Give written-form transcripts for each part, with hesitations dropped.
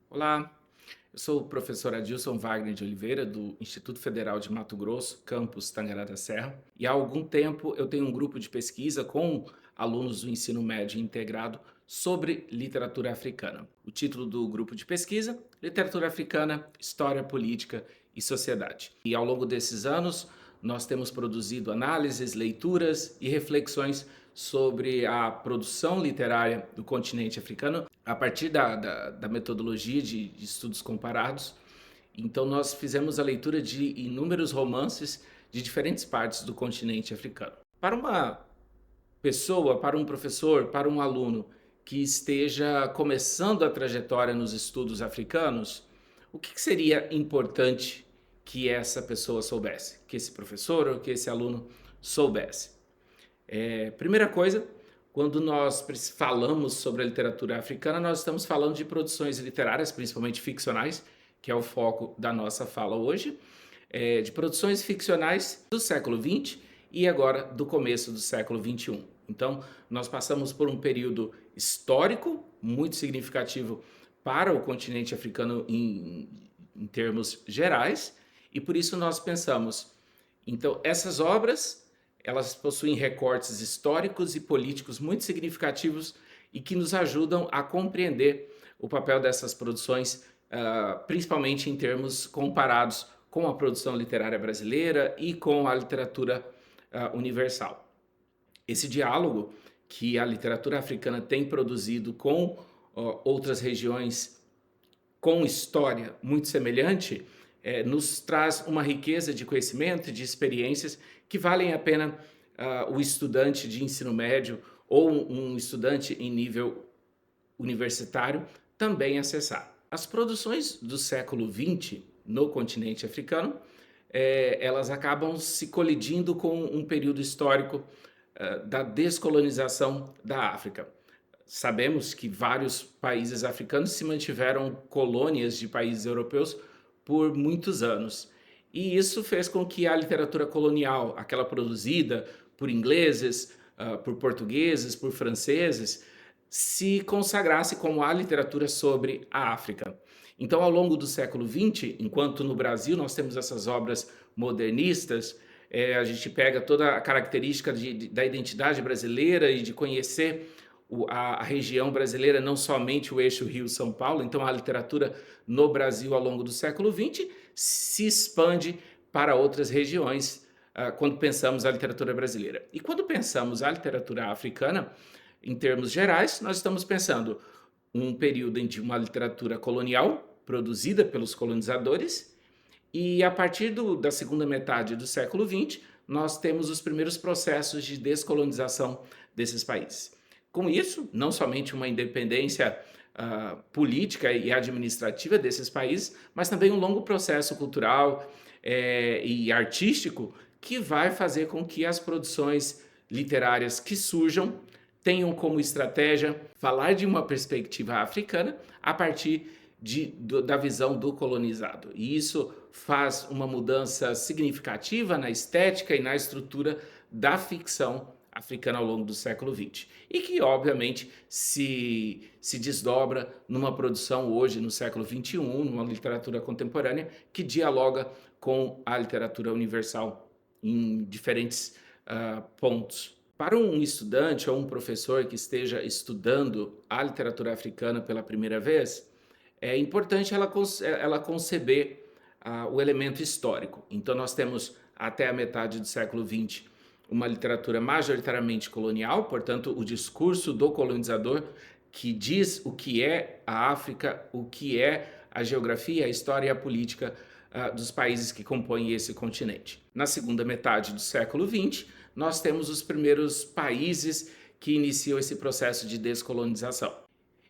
Olá, eu sou o professor Adilson Wagner de Oliveira, do Instituto Federal de Mato Grosso, campus Tangará da Serra, e há algum tempo eu tenho um grupo de pesquisa com alunos do ensino médio integrado sobre literatura africana. O título do grupo de pesquisa: Literatura Africana, História, Política e Sociedade. E ao longo desses anos, nós temos produzido análises, leituras e reflexões sobre a produção literária do continente africano a partir da metodologia de estudos comparados. Então, nós fizemos a leitura de inúmeros romances de diferentes partes do continente africano. Para uma pessoa, para um professor, para um aluno que esteja começando a trajetória nos estudos africanos, o que seria importante que essa pessoa soubesse, que esse professor ou que esse aluno soubesse? Primeira coisa, quando nós falamos sobre a literatura africana, nós estamos falando de produções literárias, principalmente ficcionais, que é o foco da nossa fala hoje, de produções ficcionais do século XX e agora do começo do século XXI. Então, nós passamos por um período histórico muito significativo para o continente africano em termos gerais, e por isso nós pensamos, então, essas obras, elas possuem recortes históricos e políticos muito significativos e que nos ajudam a compreender o papel dessas produções, principalmente em termos comparados com a produção literária brasileira e com a literatura universal. Esse diálogo que a literatura africana tem produzido com outras regiões com história muito semelhante, nos traz uma riqueza de conhecimento e de experiências que valem a pena o estudante de ensino médio ou um estudante em nível universitário também acessar. As produções do século XX no continente africano, elas acabam se colidindo com um período histórico da descolonização da África. Sabemos que vários países africanos se mantiveram colônias de países europeus por muitos anos. E isso fez com que a literatura colonial, aquela produzida por ingleses, por portugueses, por franceses, se consagrasse como a literatura sobre a África. Então, ao longo do século XX, enquanto no Brasil nós temos essas obras modernistas, a gente pega toda a característica da identidade brasileira e de conhecer a região brasileira, não somente o eixo Rio-São Paulo. Então, a literatura no Brasil ao longo do século XX se expande para outras regiões quando pensamos a literatura brasileira. E quando pensamos a literatura africana, em termos gerais, nós estamos pensando um período de uma literatura colonial produzida pelos colonizadores, e a partir da segunda metade do século XX, nós temos os primeiros processos de descolonização desses países. Com isso, não somente uma independência política e administrativa desses países, mas também um longo processo cultural e artístico que vai fazer com que as produções literárias que surjam tenham como estratégia falar de uma perspectiva africana a partir da visão do colonizado. E isso faz uma mudança significativa na estética e na estrutura da ficção africana ao longo do século XX. E que, obviamente, se desdobra numa produção hoje, no século XXI, numa literatura contemporânea, que dialoga com a literatura universal em diferentes pontos. Para um estudante ou um professor que esteja estudando a literatura africana pela primeira vez, é importante ela conceber o elemento histórico. Então, nós temos, até a metade do século XX, uma literatura majoritariamente colonial, portanto, o discurso do colonizador que diz o que é a África, o que é a geografia, a história e a política dos países que compõem esse continente. Na segunda metade do século XX, nós temos os primeiros países que iniciam esse processo de descolonização.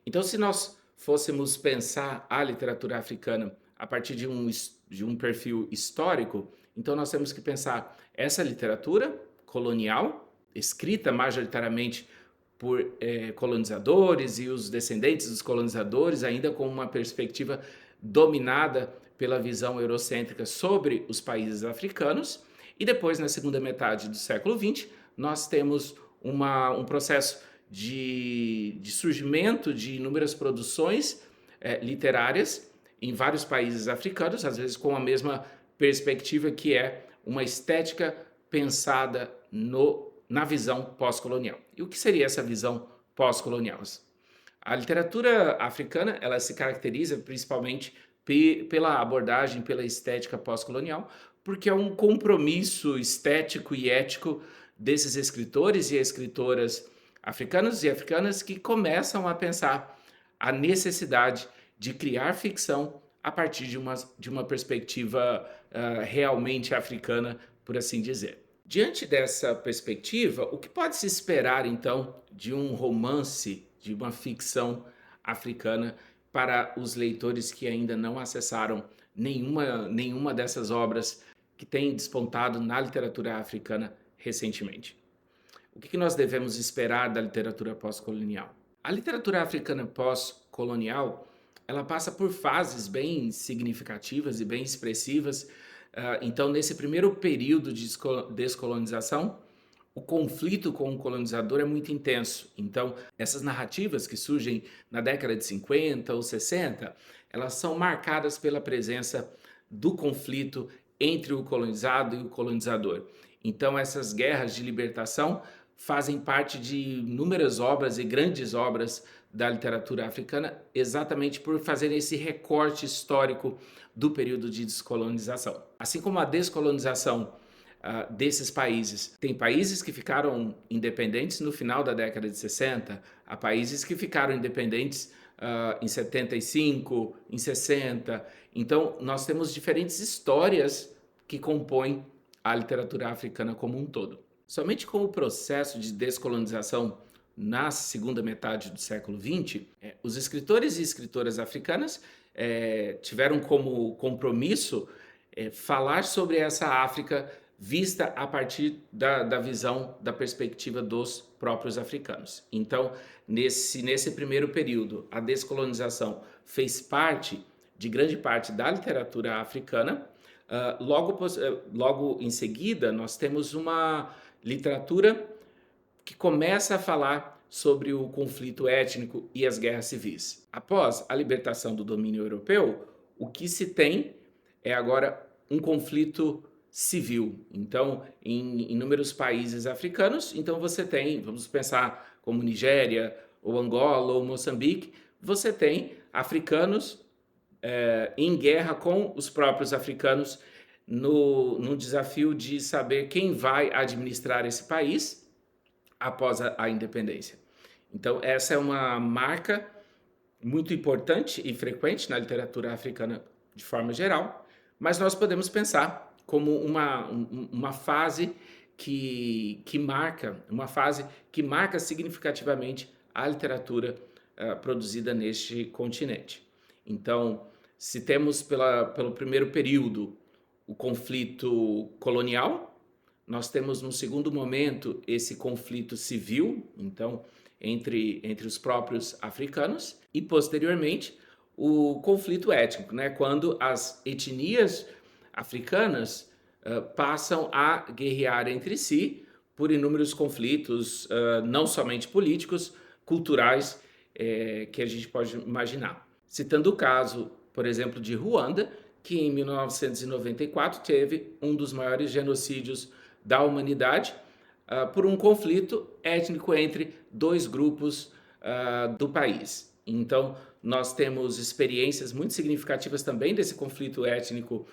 Então, se nós fôssemos pensar a literatura africana a partir de um perfil histórico, então nós temos que pensar essa literatura colonial, escrita majoritariamente por colonizadores e os descendentes dos colonizadores, ainda com uma perspectiva dominada pela visão eurocêntrica sobre os países africanos. E depois, na segunda metade do século XX, nós temos um processo de surgimento de inúmeras produções literárias em vários países africanos, às vezes com a mesma perspectiva, que é uma estética pensada na visão pós-colonial. E o que seria essa visão pós-colonial? A literatura africana, ela se caracteriza principalmente pela abordagem, pela estética pós-colonial, porque é um compromisso estético e ético desses escritores e escritoras africanos e africanas que começam a pensar a necessidade de criar ficção a partir de uma perspectiva realmente africana, por assim dizer. Diante dessa perspectiva, o que pode se esperar, então, de um romance, de uma ficção africana para os leitores que ainda não acessaram nenhuma dessas obras que têm despontado na literatura africana recentemente? O que nós devemos esperar da literatura pós-colonial? A literatura africana pós-colonial, ela passa por fases bem significativas e bem expressivas. Então, nesse primeiro período de descolonização, o conflito com o colonizador é muito intenso. Então, essas narrativas que surgem na década de 50 ou 60, elas são marcadas pela presença do conflito entre o colonizado e o colonizador. Então, essas guerras de libertação fazem parte de inúmeras obras e grandes obras da literatura africana, exatamente por fazer esse recorte histórico do período de descolonização. Assim como a descolonização desses países. Tem países que ficaram independentes no final da década de 60, há países que ficaram independentes em 75, em 60. Então, nós temos diferentes histórias que compõem a literatura africana como um todo. Somente com o processo de descolonização na segunda metade do século XX, os escritores e escritoras africanas tiveram como compromisso falar sobre essa África vista a partir da visão, da perspectiva dos próprios africanos. Então, nesse primeiro período, a descolonização fez parte de grande parte da literatura africana. Logo em seguida, nós temos uma literatura que começa a falar sobre o conflito étnico e as guerras civis. Após a libertação do domínio europeu, o que se tem é agora um conflito civil. Então, em inúmeros países africanos, então você tem, vamos pensar como Nigéria, ou Angola, ou Moçambique, você tem africanos em guerra com os próprios africanos no desafio de saber quem vai administrar esse país após a independência. Então, essa é uma marca muito importante e frequente na literatura africana de forma geral, mas nós podemos pensar como uma fase que marca significativamente a literatura produzida neste continente. Então, se temos pelo primeiro período o conflito colonial, nós temos no segundo momento esse conflito civil, então, entre os próprios africanos, e posteriormente o conflito étnico, né? Quando as etnias africanas passam a guerrear entre si por inúmeros conflitos, não somente políticos, culturais, que a gente pode imaginar. Citando o caso, por exemplo, de Ruanda, que em 1994 teve um dos maiores genocídios da humanidade por um conflito étnico entre dois grupos do país. Então, nós temos experiências muito significativas também desse conflito étnico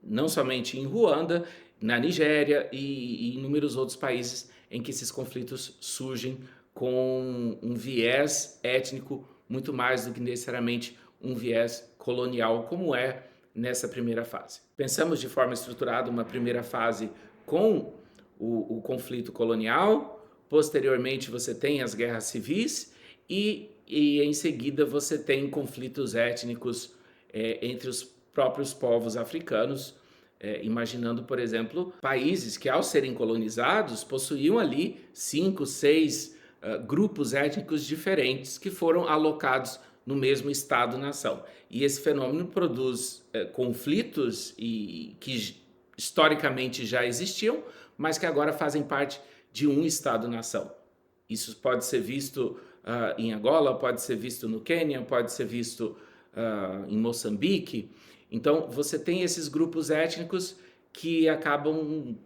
não somente em Ruanda, na Nigéria e em inúmeros outros países em que esses conflitos surgem com um viés étnico muito mais do que necessariamente um viés colonial, como é nessa primeira fase. Pensamos de forma estruturada uma primeira fase com o conflito colonial, posteriormente você tem as guerras civis e em seguida você tem conflitos étnicos entre os próprios povos africanos, imaginando, por exemplo, países que, ao serem colonizados, possuíam ali 5, 6 grupos étnicos diferentes que foram alocados no mesmo Estado-nação. E esse fenômeno produz conflitos que historicamente já existiam, mas que agora fazem parte de um Estado-nação. Isso pode ser visto em Angola, pode ser visto no Quênia, pode ser visto em Moçambique. Então, você tem esses grupos étnicos que acabam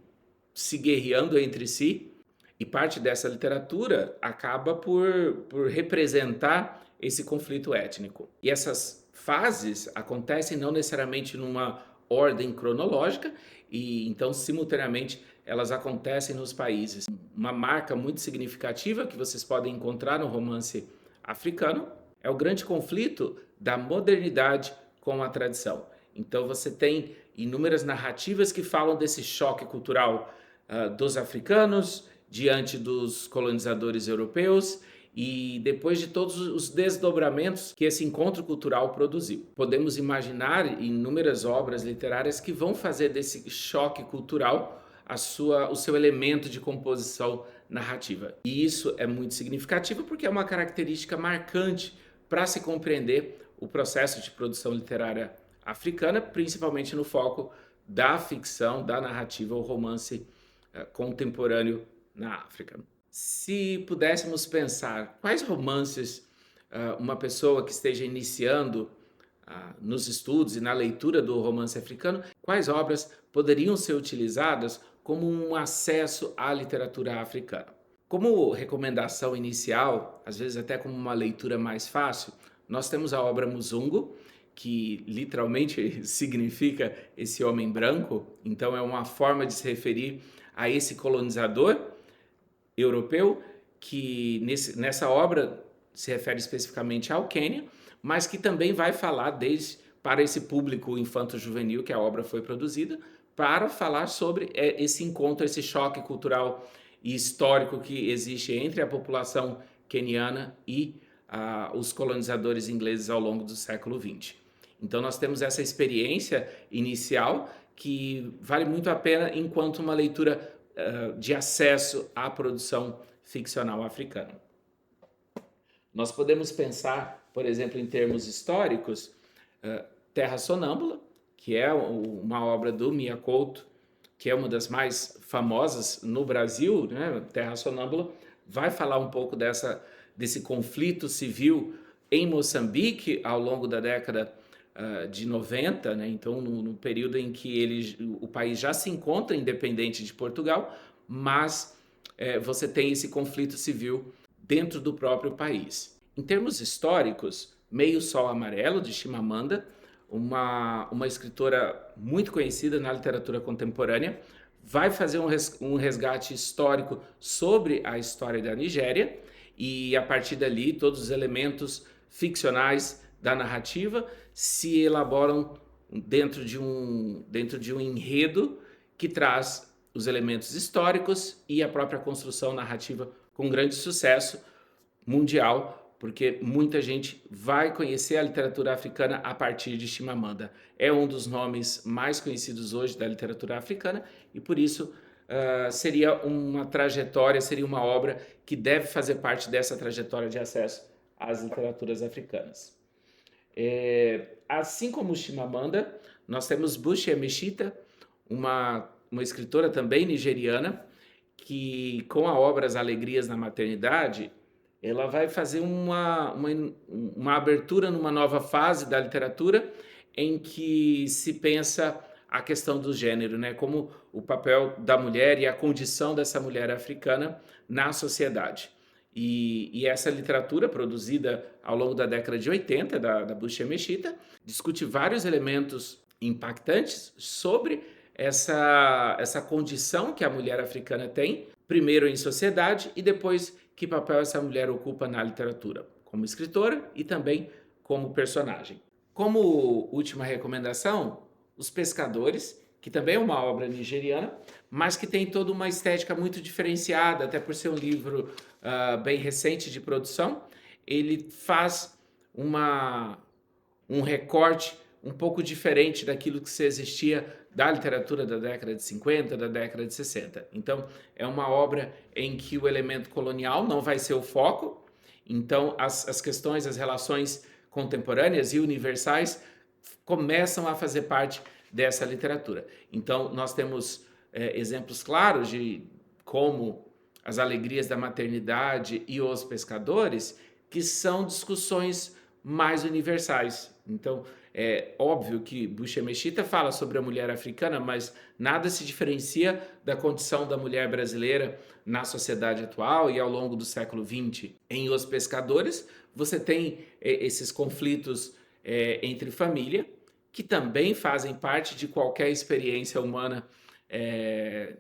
se guerreando entre si, e parte dessa literatura acaba por representar esse conflito étnico. E essas fases acontecem não necessariamente numa ordem cronológica, e então, simultaneamente, elas acontecem nos países. Uma marca muito significativa que vocês podem encontrar no romance africano é o grande conflito da modernidade com a tradição. Então, você tem inúmeras narrativas que falam desse choque cultural dos africanos diante dos colonizadores europeus e depois de todos os desdobramentos que esse encontro cultural produziu. Podemos imaginar inúmeras obras literárias que vão fazer desse choque cultural o seu elemento de composição narrativa. E isso é muito significativo porque é uma característica marcante para se compreender o processo de produção literária africana, principalmente no foco da ficção, da narrativa, o romance contemporâneo na África. Se pudéssemos pensar quais romances uma pessoa que esteja iniciando nos estudos e na leitura do romance africano, quais obras poderiam ser utilizadas como um acesso à literatura africana? Como recomendação inicial, às vezes até como uma leitura mais fácil, nós temos a obra Muzungu, que literalmente significa esse homem branco, então é uma forma de se referir a esse colonizador europeu, que nessa obra se refere especificamente ao Quênia, mas que também vai falar para esse público infanto-juvenil que a obra foi produzida, para falar sobre esse encontro, esse choque cultural e histórico que existe entre a população queniana e os colonizadores ingleses ao longo do século XX. Então nós temos essa experiência inicial que vale muito a pena enquanto uma leitura de acesso à produção ficcional africana. Nós podemos pensar, por exemplo, em termos históricos, Terra Sonâmbula, que é uma obra do Mia Couto, que é uma das mais famosas no Brasil, né? Terra Sonâmbula vai falar um pouco desse conflito civil em Moçambique ao longo da década de 90, né? Então no período em que o país já se encontra independente de Portugal, mas você tem esse conflito civil dentro do próprio país. Em termos históricos, Meio Sol Amarelo, de Chimamanda, uma escritora muito conhecida na literatura contemporânea, vai fazer um resgate histórico sobre a história da Nigéria e, a partir dali, todos os elementos ficcionais da narrativa se elaboram dentro de um enredo que traz os elementos históricos e a própria construção narrativa com grande sucesso mundial, porque muita gente vai conhecer a literatura africana a partir de Chimamanda. É um dos nomes mais conhecidos hoje da literatura africana e, por isso, seria uma trajetória, seria uma obra que deve fazer parte dessa trajetória de acesso às literaturas africanas. Assim como Chimamanda, nós temos Buchi Emechita, uma escritora também nigeriana, que com a obra As Alegrias na Maternidade, ela vai fazer uma abertura numa nova fase da literatura em que se pensa a questão do gênero, né? Como o papel da mulher e a condição dessa mulher africana na sociedade. E essa literatura produzida ao longo da década de 80, da Buchi Emechita, discute vários elementos impactantes sobre essa condição que a mulher africana tem, primeiro em sociedade e depois que papel essa mulher ocupa na literatura, como escritora e também como personagem. Como última recomendação, Os Pescadores, que também é uma obra nigeriana, mas que tem toda uma estética muito diferenciada, até por ser um livro bem recente de produção. Ele faz um recorte um pouco diferente daquilo que se existia da literatura da década de 50, da década de 60. Então, é uma obra em que o elemento colonial não vai ser o foco, então as questões, as relações contemporâneas e universais começam a fazer parte dessa literatura. Então, nós temos exemplos claros de como As Alegrias da Maternidade e Os Pescadores, que são discussões mais universais. Então, é óbvio que Bucha Mesquita fala sobre a mulher africana, mas nada se diferencia da condição da mulher brasileira na sociedade atual e ao longo do século XX. Em Os Pescadores, você tem esses conflitos entre família, que também fazem parte de qualquer experiência humana é,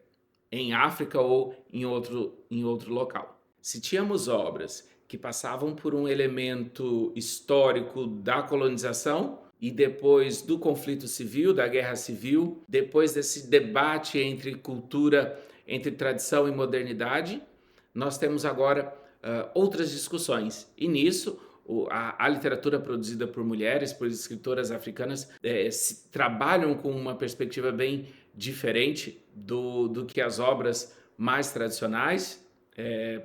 em África ou em outro local. Se tínhamos obras que passavam por um elemento histórico da colonização e depois do conflito civil, da guerra civil, depois desse debate entre cultura, entre tradição e modernidade, nós temos agora outras discussões. E nisso, a literatura produzida por mulheres, por escritoras africanas, trabalham com uma perspectiva bem diferente do que as obras mais tradicionais,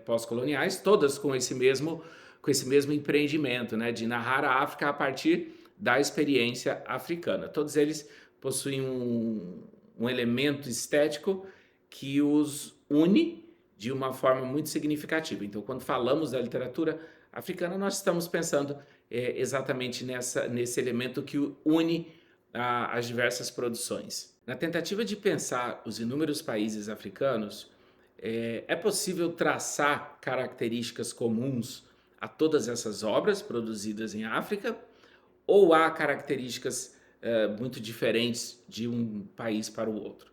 pós-coloniais, todas com esse mesmo empreendimento, né, de narrar a África a partir da experiência africana. Todos eles possuem um elemento estético que os une de uma forma muito significativa. Então, quando falamos da literatura africana, nós estamos pensando exatamente nesse elemento que une as diversas produções. Na tentativa de pensar os inúmeros países africanos, é possível traçar características comuns a todas essas obras produzidas em África, ou há características muito diferentes de um país para o outro?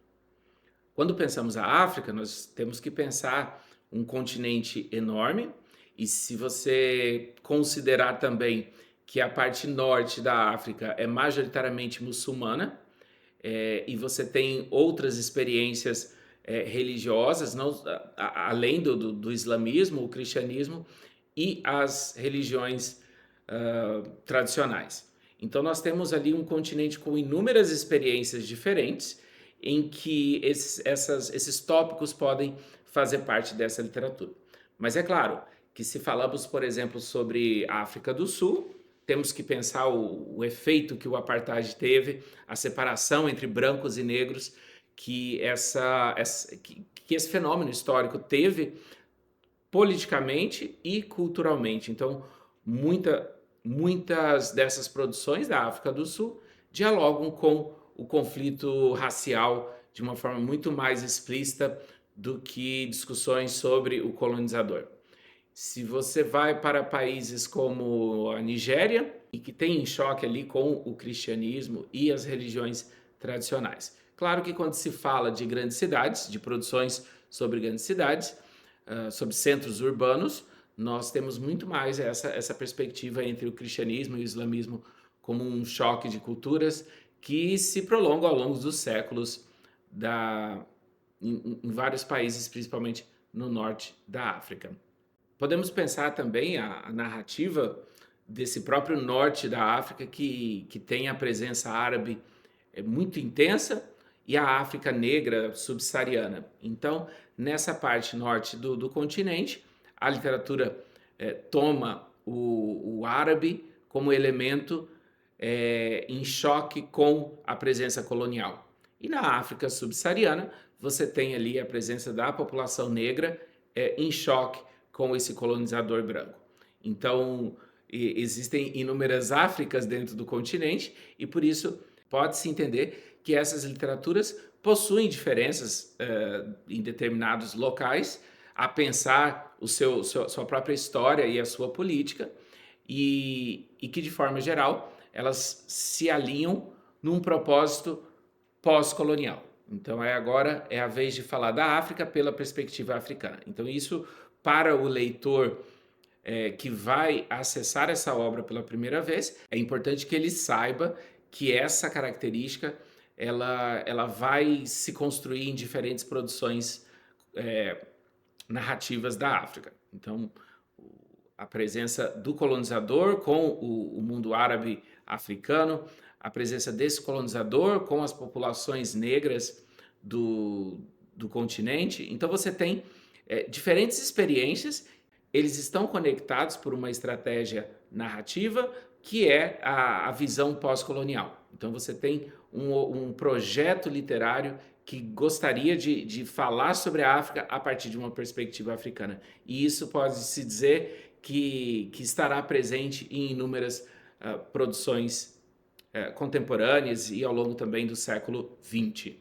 Quando pensamos a África, nós temos que pensar um continente enorme, e se você considerar também que a parte norte da África é majoritariamente muçulmana, e você tem outras experiências religiosas, não, além do islamismo, o cristianismo e as religiões tradicionais. Então nós temos ali um continente com inúmeras experiências diferentes em que esses tópicos podem fazer parte dessa literatura. Mas é claro que se falamos, por exemplo, sobre a África do Sul, temos que pensar o efeito que o apartheid teve, a separação entre brancos e negros que esse fenômeno histórico teve politicamente e culturalmente. Então, muitas dessas produções da África do Sul dialogam com o conflito racial de uma forma muito mais explícita do que discussões sobre o colonizador. Se você vai para países como a Nigéria, e que tem em choque ali com o cristianismo e as religiões tradicionais. Claro que quando se fala de grandes cidades, de produções sobre grandes cidades, sobre centros urbanos, nós temos muito mais essa perspectiva entre o cristianismo e o islamismo como um choque de culturas que se prolonga ao longo dos séculos em vários países, principalmente no norte da África. Podemos pensar também a narrativa desse próprio norte da África que tem a presença árabe muito intensa e a África negra subsaariana. Então, nessa parte norte do continente, a literatura toma o árabe como elemento em choque com a presença colonial. E na África subsaariana, você tem ali a presença da população negra em choque com esse colonizador branco. Então, existem inúmeras Áfricas dentro do continente e, por isso, pode-se entender que essas literaturas possuem diferenças em determinados locais, a pensar sua própria história e a sua política, e que, de forma geral, elas se alinham num propósito pós-colonial. Então, agora é a vez de falar da África pela perspectiva africana. Então, isso, para o leitor que vai acessar essa obra pela primeira vez, é importante que ele saiba que essa característica ela vai se construir em diferentes produções narrativas da África. Então, a presença do colonizador com o mundo árabe africano, a presença desse colonizador com as populações negras do continente. Então, você tem diferentes experiências, eles estão conectados por uma estratégia narrativa que é a visão pós-colonial. Então, você tem um projeto literário que gostaria de falar sobre a África a partir de uma perspectiva africana. E isso pode-se dizer que estará presente em inúmeras produções contemporâneas e ao longo também do século XX.